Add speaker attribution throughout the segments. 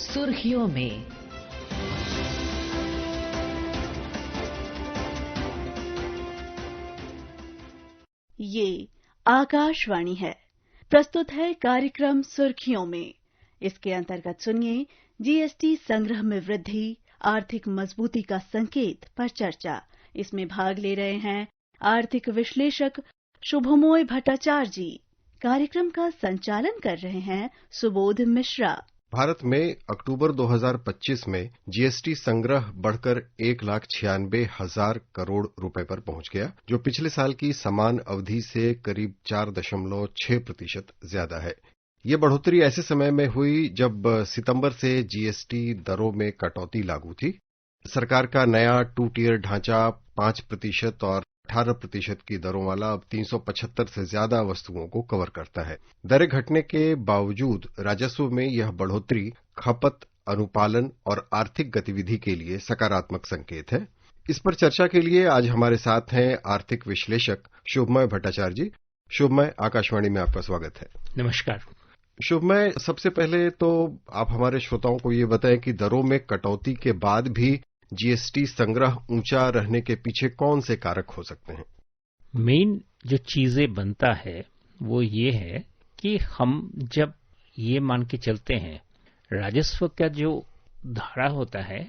Speaker 1: सुर्खियों में।
Speaker 2: ये आकाशवाणी है। प्रस्तुत है कार्यक्रम सुर्खियों में। इसके अंतर्गत सुनिए जीएसटी संग्रह में वृद्धि, आर्थिक मजबूती का संकेत पर चर्चा। इसमें भाग ले रहे हैं आर्थिक विश्लेषक शुभमोय भट्टाचार्य जी। कार्यक्रम का संचालन कर रहे हैं सुबोध मिश्रा।
Speaker 3: भारत में अक्टूबर 2025 में जीएसटी संग्रह बढ़कर 1,96,000 करोड़ रुपए पर पहुंच गया, जो पिछले साल की समान अवधि से करीब 4.6% ज्यादा है। ये बढ़ोतरी ऐसे समय में हुई जब सितंबर से जीएसटी दरों में कटौती लागू थी। सरकार का नया 2 टियर ढांचा 5% और 18% की दरों वाला अब 375 से ज्यादा वस्तुओं को कवर करता है। दरें घटने के बावजूद राजस्व में यह बढ़ोतरी खपत, अनुपालन और आर्थिक गतिविधि के लिए सकारात्मक संकेत है। इस पर चर्चा के लिए आज हमारे साथ हैं आर्थिक विश्लेषक शुभमय भट्टाचार्य जी। शुभमय, आकाशवाणी में आपका स्वागत है।
Speaker 4: नमस्कार।
Speaker 3: शुभमय, सबसे पहले तो आप हमारे श्रोताओं को ये बताएं कि दरों में कटौती के बाद भी जीएसटी संग्रह ऊंचा रहने के पीछे कौन से कारक हो सकते हैं?
Speaker 4: मेन जो चीजें बनता है वो ये है कि हम जब ये मान के चलते हैं, राजस्व का जो धारा होता है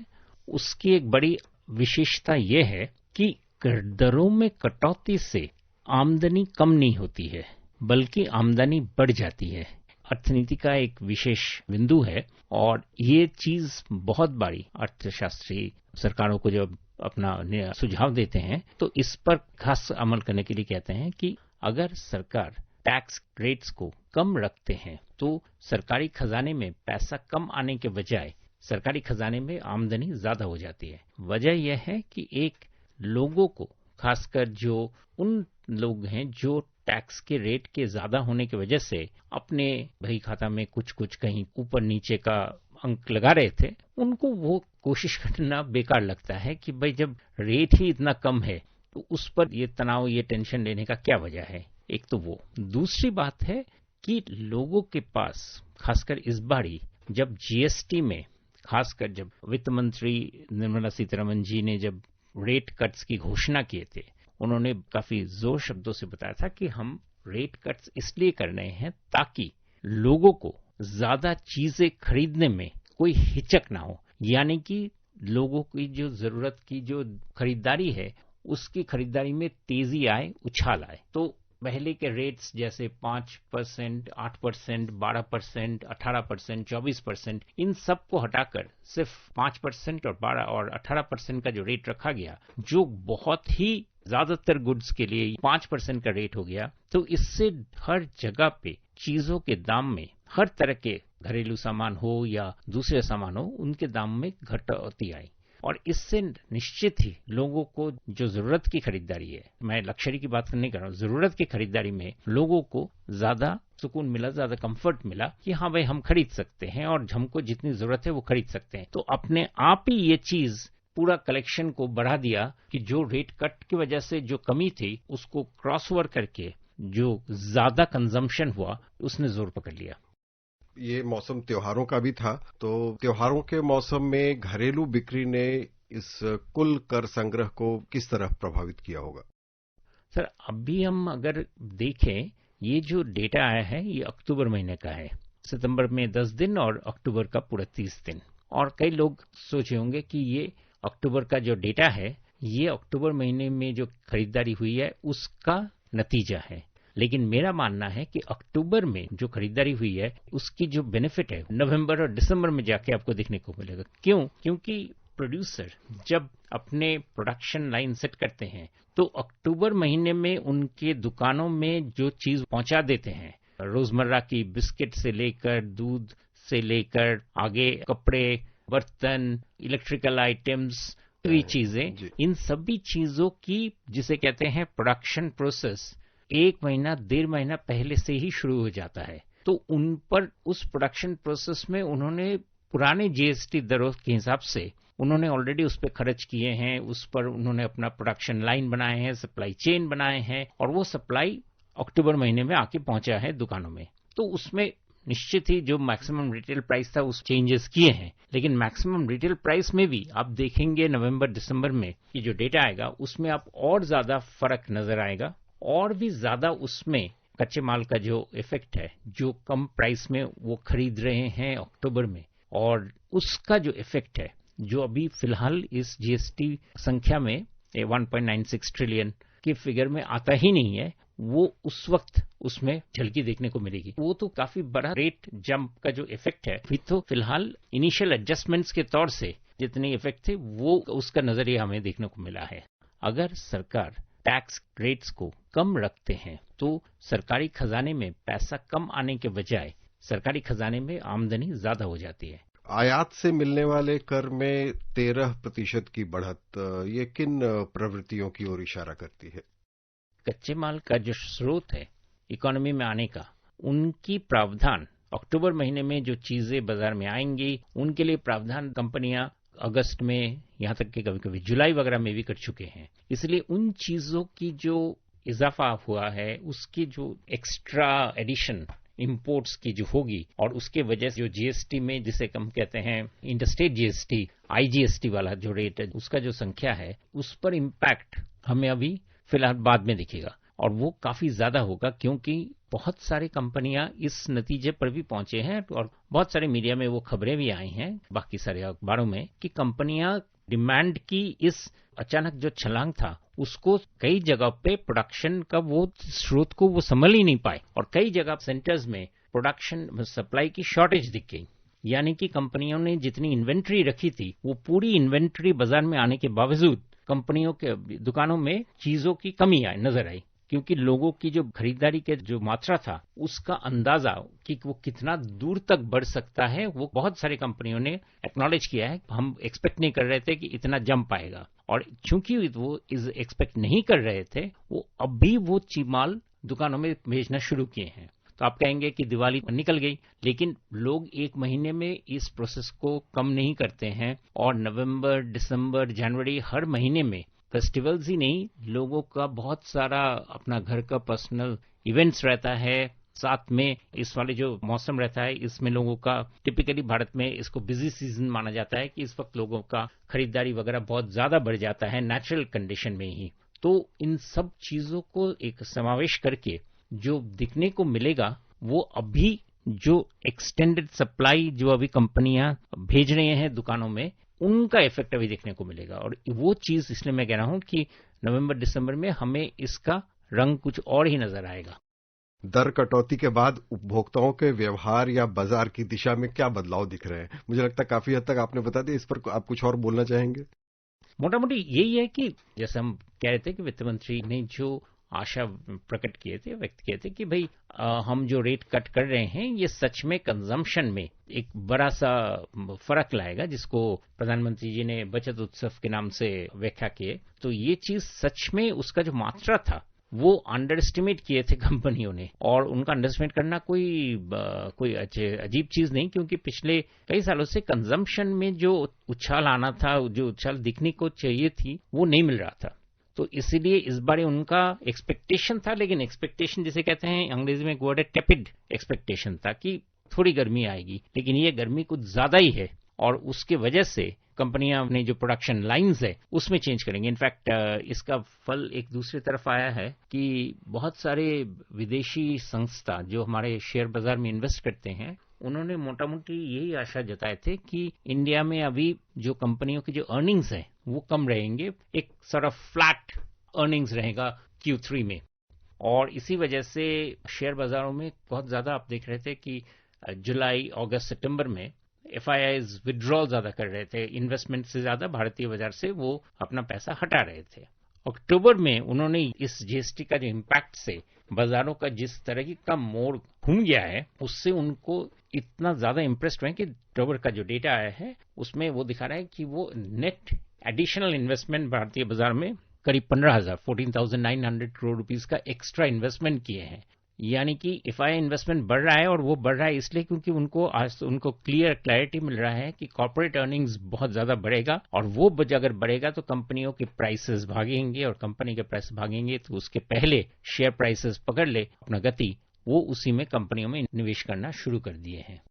Speaker 4: उसकी एक बड़ी विशेषता ये है कि दरों में कटौती से आमदनी कम नहीं होती है, बल्कि आमदनी बढ़ जाती है। अर्थनीति का एक विशेष बिंदु है और ये चीज बहुत बड़ी अर्थशास्त्री सरकारों को जब अपना सुझाव देते हैं तो इस पर खास अमल करने के लिए कहते हैं कि अगर सरकार टैक्स रेट्स को कम रखते हैं तो सरकारी खजाने में पैसा कम आने के बजाय सरकारी खजाने में आमदनी ज्यादा हो जाती है। वजह यह है कि एक लोगों को, खासकर जो उन लोग हैं जो टैक्स के रेट के ज्यादा होने की वजह से अपने बही खाता में कुछ कुछ कहीं ऊपर नीचे का अंक लगा रहे थे, उनको वो कोशिश करना बेकार लगता है कि भाई जब रेट ही इतना कम है तो उस पर ये तनाव, ये टेंशन लेने का क्या वजह है। एक तो वो। दूसरी बात है कि लोगों के पास, खासकर इस बारी जब जीएसटी में, खासकर जब वित्त मंत्री निर्मला सीतारमण जी ने जब रेट कट्स की घोषणा किए थे, उन्होंने काफी जोर शब्दों से बताया था कि हम रेट कट्स इसलिए कर रहे हैं ताकि लोगों को ज्यादा चीजें खरीदने में कोई हिचक ना हो, यानी कि लोगों की जो जरूरत की जो खरीदारी है उसकी खरीदारी में तेजी आए, उछाल आए। तो पहले के रेट्स जैसे 5%, 8%, 12%, 18%, 24%, इन सब को हटाकर सिर्फ 5% और 12 और 18% का जो रेट रखा गया, जो बहुत ही ज्यादातर गुड्स के लिए 5% का रेट हो गया, तो इससे हर जगह पे चीजों के दाम में, हर तरह के घरेलू सामान हो या दूसरे सामान हो, उनके दाम में घटौती आई और इससे निश्चित ही लोगों को जो जरूरत की खरीदारी है, मैं लक्जरी की बात नहीं कर रहा हूं, जरूरत की खरीदारी में लोगों को ज्यादा सुकून मिला, ज्यादा कंफर्ट मिला कि हाँ भाई हम खरीद सकते हैं और हमको जितनी जरूरत है वो खरीद सकते हैं। तो अपने आप ही ये चीज पूरा कलेक्शन को बढ़ा दिया कि जो रेट कट की वजह से जो कमी थी उसको क्रॉस ओवर करके जो ज्यादा कंजम्पशन हुआ उसने जोर पकड़ लिया।
Speaker 3: ये मौसम त्योहारों का भी था, तो त्योहारों के मौसम में घरेलू बिक्री ने इस कुल कर संग्रह को किस तरह प्रभावित किया होगा?
Speaker 4: सर, अभी हम अगर देखें, ये जो डेटा आया है ये अक्टूबर महीने का है। सितंबर में 10 दिन और अक्टूबर का पूरा 30 दिन। और कई लोग सोचे होंगे कि ये अक्टूबर का जो डेटा है ये अक्टूबर महीने में जो खरीदारी हुई है उसका नतीजा है, लेकिन मेरा मानना है कि अक्टूबर में जो खरीदारी हुई है उसकी जो बेनिफिट है नवंबर और दिसंबर में जाके आपको देखने को मिलेगा। क्यों? क्योंकि प्रोड्यूसर जब अपने प्रोडक्शन लाइन सेट करते हैं तो अक्टूबर महीने में उनके दुकानों में जो चीज पहुंचा देते हैं, रोजमर्रा की बिस्किट से लेकर दूध से लेकर आगे कपड़े, बर्तन, इलेक्ट्रिकल आइटम्स, ये चीजें, इन सभी चीजों की जिसे कहते हैं प्रोडक्शन प्रोसेस 1 महीना 1.5 महीना पहले से ही शुरू हो जाता है। तो उन पर उस प्रोडक्शन प्रोसेस में उन्होंने पुराने जीएसटी दरों के हिसाब से उन्होंने ऑलरेडी उस पर खर्च किए हैं, उस पर उन्होंने अपना प्रोडक्शन लाइन बनाए हैं, सप्लाई चेन बनाए हैं और वो सप्लाई अक्टूबर महीने में आके पहुंचा है दुकानों में। तो उसमें निश्चित ही जो मैक्सिमम रिटेल प्राइस था उस चेंजेस किए हैं, लेकिन मैक्सिमम रिटेल प्राइस में भी आप देखेंगे नवंबर दिसंबर में कि जो डेटा आएगा उसमें आप और ज्यादा फर्क नजर आएगा, और भी ज्यादा उसमें कच्चे माल का जो इफेक्ट है, जो कम प्राइस में वो खरीद रहे हैं अक्टूबर में, और उसका जो इफेक्ट है जो अभी फिलहाल इस जीएसटी संख्या में 1.96 ट्रिलियन के फिगर में आता ही नहीं है, वो उस वक्त उसमें झलकी देखने को मिलेगी। वो तो काफी बड़ा रेट जंप का जो इफेक्ट है, फिर तो फिलहाल इनिशियल एडजस्टमेंट्स के तौर से जितने इफेक्ट थे वो उसका नजरिया हमें देखने को मिला है। अगर सरकार टैक्स रेट्स को कम रखते हैं तो सरकारी खजाने में पैसा कम आने के बजाय सरकारी खजाने में आमदनी ज्यादा हो जाती है।
Speaker 3: आयात से मिलने वाले कर में 13% की बढ़त, ये किन प्रवृत्तियों की ओर इशारा करती है?
Speaker 4: कच्चे माल का जो स्रोत है इकोनॉमी में आने का, उनकी प्रावधान अक्टूबर महीने में जो चीजें बाजार में आएंगी उनके लिए प्रावधान कंपनियां अगस्त में, यहां तक कि कभी कभी जुलाई वगैरह में भी कर चुके हैं। इसलिए उन चीजों की जो इजाफा हुआ है, उसकी जो एक्स्ट्रा एडिशन इंपोर्ट्स की जो होगी, और उसके वजह से जो जीएसटी में जिसे हम कहते हैं इंटरस्टेट जीएसटी, आईजीएसटी वाला जो रेट है, उसका जो संख्या है उस पर इम्पैक्ट हमें अभी फिलहाल बाद में दिखेगा, और वो काफी ज्यादा होगा क्योंकि बहुत सारी कंपनियां इस नतीजे पर भी पहुंचे हैं, और बहुत सारे मीडिया में वो खबरें भी आई हैं, बाकी सारे अखबारों में, कि कंपनियां डिमांड की इस अचानक जो छलांग था उसको कई जगह पे प्रोडक्शन का वो स्रोत को वो संभल ही नहीं पाए, और कई जगह सेंटर्स में प्रोडक्शन सप्लाई की शॉर्टेज दिख गई। यानी कि कंपनियों ने जितनी इन्वेंट्री रखी थी वो पूरी इन्वेंट्री बाजार में आने के बावजूद कंपनियों के दुकानों में चीजों की कमी नजर आई, क्योंकि लोगों की जो खरीदारी के जो मात्रा था उसका अंदाजा कि वो कितना दूर तक बढ़ सकता है वो बहुत सारी कंपनियों ने एक्नॉलेज किया है। हम एक्सपेक्ट नहीं कर रहे थे कि इतना जंप आएगा, और चूंकि वो एक्सपेक्ट नहीं कर रहे थे, वो अभी वो माल दुकानों में भेजना शुरू किए हैं। तो आप कहेंगे कि दिवाली निकल गई, लेकिन लोग एक महीने में इस प्रोसेस को कम नहीं करते हैं, और नवंबर, दिसंबर, जनवरी हर महीने में फेस्टिवल्स ही नहीं, लोगों का बहुत सारा अपना घर का पर्सनल इवेंट्स रहता है, साथ में इस वाले जो मौसम रहता है इसमें लोगों का, टिपिकली भारत में इसको बिजी सीजन माना जाता है कि इस वक्त लोगों का खरीदारी वगैरह बहुत ज्यादा बढ़ जाता है नेचुरल कंडीशन में ही। तो इन सब चीजों को एक समावेश करके जो दिखने को मिलेगा वो अभी जो एक्सटेंडेड सप्लाई जो अभी कंपनियां भेज रहे हैं दुकानों में, उनका इफेक्ट अभी देखने को मिलेगा। और वो चीज इसलिए मैं कह रहा हूं कि नवंबर दिसंबर में हमें इसका रंग कुछ और ही नजर आएगा।
Speaker 3: दर कटौती के बाद उपभोक्ताओं के व्यवहार या बाजार की दिशा में क्या बदलाव दिख रहे हैं? मुझे लगता है काफी हद तक आपने बता दिया, इस पर आप कुछ और बोलना चाहेंगे?
Speaker 4: मोटा मोटी यही है कि जैसे हम कह रहे थे कि वित्त मंत्री ने जो आशा प्रकट किए थे, व्यक्त किए थे कि भाई हम जो रेट कट कर रहे हैं ये सच में कंजम्पशन में एक बड़ा सा फर्क लाएगा, जिसको प्रधानमंत्री जी ने बचत उत्सव के नाम से व्याख्या किए। तो ये चीज सच में उसका जो मात्रा था वो अंडर एस्टिमेट किए थे कंपनियों ने, और उनका अंडर एस्टिमेट करना कोई अजीब चीज नहीं, क्योंकि पिछले कई सालों से कंजम्पशन में जो उछाल आना था, जो उछाल दिखने को चाहिए थी, वो नहीं मिल रहा था। तो इसीलिए इस बार उनका एक्सपेक्टेशन था, लेकिन एक्सपेक्टेशन जिसे कहते हैं अंग्रेजी में वर्ड है टेपिड एक्सपेक्टेशन था कि थोड़ी गर्मी आएगी, लेकिन ये गर्मी कुछ ज्यादा ही है, और उसके वजह से कंपनियां अपने जो प्रोडक्शन लाइंस है उसमें चेंज करेंगे। इनफैक्ट इसका फल एक दूसरी तरफ आया है कि बहुत सारे विदेशी संस्था जो हमारे शेयर बाजार में इन्वेस्ट करते हैं, उन्होंने मोटा मोटी यही आशा जताए थे कि इंडिया में अभी जो कंपनियों की जो अर्निंग्स है वो कम रहेंगे, एक सॉर्ट ऑफ फ्लैट अर्निंग्स रहेगा Q3 में। और इसी वजह से शेयर बाजारों में बहुत ज्यादा आप देख रहे थे कि जुलाई, अगस्त, सितंबर में FIIs विड्रॉल ज्यादा कर रहे थे, इन्वेस्टमेंट से ज्यादा भारतीय बाजार से वो अपना पैसा हटा रहे थे। अक्टूबर में उन्होंने इस जीएसटी का जो इम्पैक्ट से बाजारों का जिस तरह की का मोड़ घूम गया है, उससे उनको इतना ज्यादा इम्प्रेस्ड हुए कि अक्टूबर का जो डेटा आया है उसमें वो दिखा रहा है कि वो नेट एडिशनल इन्वेस्टमेंट भारतीय बाजार में करीब 14,900 करोड़ रुपीस का एक्स्ट्रा इन्वेस्टमेंट किए हैं। यानी कि एफआई इन्वेस्टमेंट बढ़ रहा है, और वो बढ़ रहा है इसलिए क्योंकि उनको क्लैरिटी मिल रहा है कि कॉर्पोरेट अर्निंग्स बहुत ज्यादा बढ़ेगा, और वो अगर बढ़ेगा तो कंपनियों के प्राइसेस भागेंगे, और कंपनी के प्राइस भागेंगे तो उसके पहले शेयर प्राइसेस पकड़ ले अपना गति, वो उसी में कंपनियों में निवेश करना शुरू कर दिए हैं।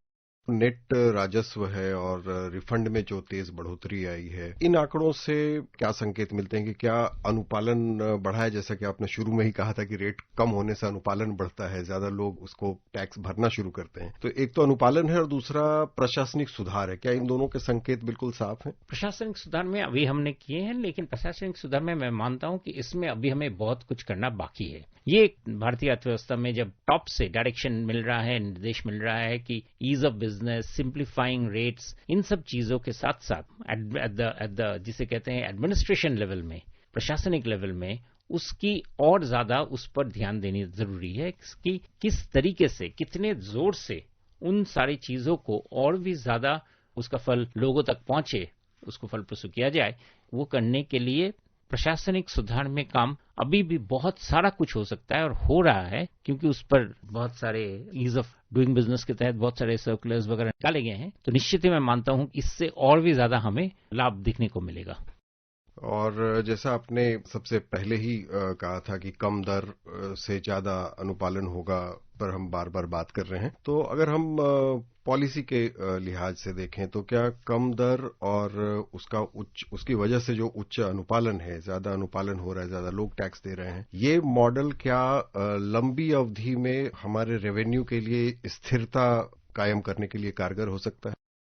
Speaker 3: नेट राजस्व है और रिफंड में जो तेज बढ़ोतरी आई है, इन आंकड़ों से क्या संकेत मिलते हैं कि क्या अनुपालन बढ़ा है? जैसा कि आपने शुरू में ही कहा था कि रेट कम होने से अनुपालन बढ़ता है, ज्यादा लोग उसको टैक्स भरना शुरू करते हैं। तो एक तो अनुपालन है और दूसरा प्रशासनिक सुधार है। क्या इन दोनों के संकेत बिल्कुल साफ हैं?
Speaker 4: प्रशासनिक सुधार में अभी हमने किए हैं, लेकिन प्रशासनिक सुधार में मैं मानता हूं कि इसमें अभी हमें बहुत कुछ करना बाकी है। ये भारतीय अर्थव्यवस्था में जब टॉप से डायरेक्शन मिल रहा है, निर्देश मिल रहा है कि ease of business, simplifying rates, इन सब चीजों के साथ साथ एट द जिसे कहते हैं एडमिनिस्ट्रेशन लेवल में, प्रशासनिक लेवल में, उसकी और ज्यादा उस पर ध्यान देनी जरूरी है कि किस तरीके से, कितने जोर से उन सारी चीजों को और भी ज्यादा उसका फल लोगों तक पहुंचे, उसको फलप्रसू किया जाए। वो करने के लिए प्रशासनिक सुधार में काम अभी भी बहुत सारा कुछ हो सकता है और हो रहा है, क्योंकि उस पर बहुत सारे ईज ऑफ डूइंग बिजनेस के तहत बहुत सारे सर्कुलर्स वगैरह निकाले गए हैं। तो निश्चित ही मैं मानता हूं इससे और भी ज्यादा हमें लाभ दिखने को मिलेगा।
Speaker 3: और जैसा आपने सबसे पहले ही कहा था कि कम दर से ज्यादा अनुपालन होगा, पर हम बार बार बात कर रहे हैं। तो अगर हम पॉलिसी के लिहाज से देखें तो क्या कम दर और उसकी वजह से जो उच्च अनुपालन है, ज्यादा अनुपालन हो रहा है, ज्यादा लोग टैक्स दे रहे हैं, ये मॉडल क्या लंबी अवधि में हमारे रेवेन्यू के लिए स्थिरता कायम करने के लिए कारगर हो सकता है?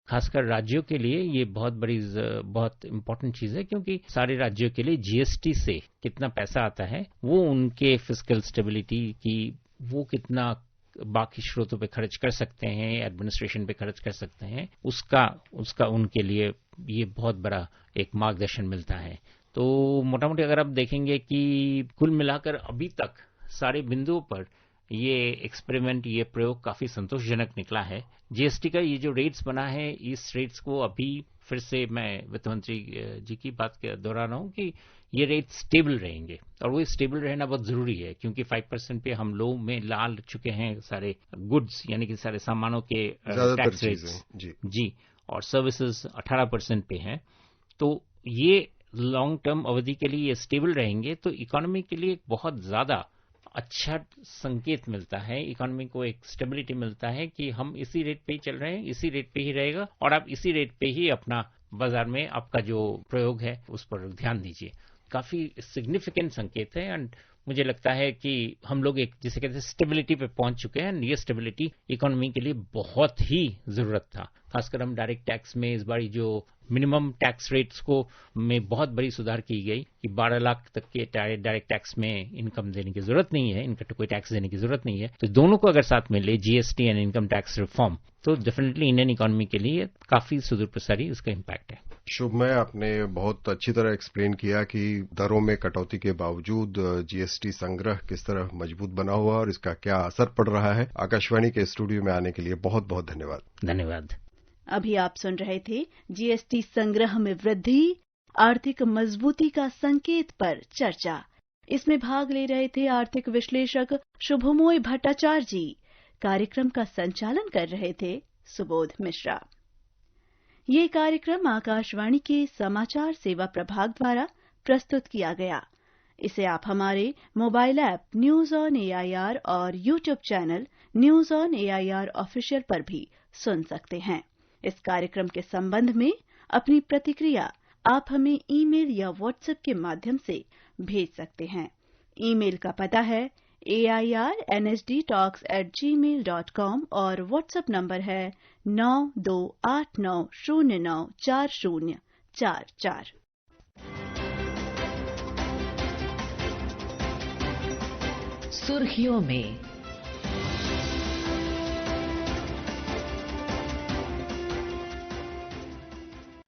Speaker 4: खासकर राज्यों के लिए ये बहुत इंपॉर्टेंट चीज है, क्योंकि सारे राज्यों के लिए जीएसटी से कितना पैसा आता है वो उनके फिस्कल स्टेबिलिटी की, वो कितना बाकी स्रोतों पे खर्च कर सकते हैं, एडमिनिस्ट्रेशन पे खर्च कर सकते हैं, उसका उनके लिए ये बहुत बड़ा एक मार्गदर्शन मिलता है। तो मोटा मोटी अगर आप देखेंगे कि कुल मिलाकर अभी तक सारे बिंदुओं पर ये एक्सपेरिमेंट, ये प्रयोग काफी संतोषजनक निकला है। जीएसटी का ये जो रेट्स बना है, इस रेट्स को अभी फिर से मैं वित्त मंत्री जी की बात दोहरा रहा हूं कि ये रेट स्टेबल रहेंगे, और वो स्टेबल रहना बहुत जरूरी है, क्योंकि 5% पे हम लोग में लाल चुके हैं सारे गुड्स, यानी कि सारे सामानों के टैक्स रेट्स जी, और सर्विसेज 18% पे हैं। तो ये लॉन्ग टर्म अवधि के लिए ये स्टेबल रहेंगे तो इकोनॉमी के लिए बहुत ज्यादा अच्छा संकेत मिलता है, इकोनॉमी को एक स्टेबिलिटी मिलता है कि हम इसी रेट पे ही चल रहे हैं, इसी रेट पे ही रहेगा, और आप इसी रेट पे ही अपना बाजार में आपका जो प्रयोग है उस पर ध्यान दीजिए। काफी सिग्निफिकेंट संकेत है, एंड मुझे लगता है कि हम लोग एक जिसे कहते हैं स्टेबिलिटी पे पहुंच चुके हैं। ये स्टेबिलिटी इकोनॉमी के लिए बहुत ही जरूरत था। खासकर हम डायरेक्ट टैक्स में इस बार जो मिनिमम टैक्स रेट्स को में बहुत बड़ी सुधार की गई कि 12 लाख तक के डायरेक्ट टैक्स में इनकम देने की जरूरत नहीं है, इनका कोई टैक्स देने की जरूरत नहीं है। तो दोनों को अगर साथ में ले, GST and income tax reform, तो डेफिनेटली इंडियन इकोनॉमी के लिए काफी सुदूर प्रसारी उसका इम्पैक्ट है।
Speaker 3: शुभमय, आपने बहुत अच्छी तरह एक्सप्लेन किया कि दरों में कटौती के बावजूद जीएसटी संग्रह किस तरह मजबूत बना हुआ और इसका क्या असर पड़ रहा है। आकाशवाणी के स्टूडियो में आने के लिए बहुत बहुत धन्यवाद।
Speaker 4: धन्यवाद।
Speaker 2: अभी आप सुन रहे थे जीएसटी संग्रह में वृद्धि, आर्थिक मजबूती का संकेत पर चर्चा। इसमें भाग ले रहे थे आर्थिक विश्लेषक शुभमोय भट्टाचार्य जी। कार्यक्रम का संचालन कर रहे थे सुबोध मिश्रा। ये कार्यक्रम आकाशवाणी के समाचार सेवा प्रभाग द्वारा प्रस्तुत किया गया। इसे आप हमारे mobile app news on AIR और YouTube channel news on AIR official पर भी सुन सकते हैं। इस कार्यक्रम के संबंध में अपनी प्रतिक्रिया आप हमें ईमेल या व्हाट्सएप के माध्यम से भेज सकते हैं। ईमेल का पता है airnsdtalks@gmail.com और व्हाट्सएप नंबर है 9289094044।
Speaker 1: सुर्खियों में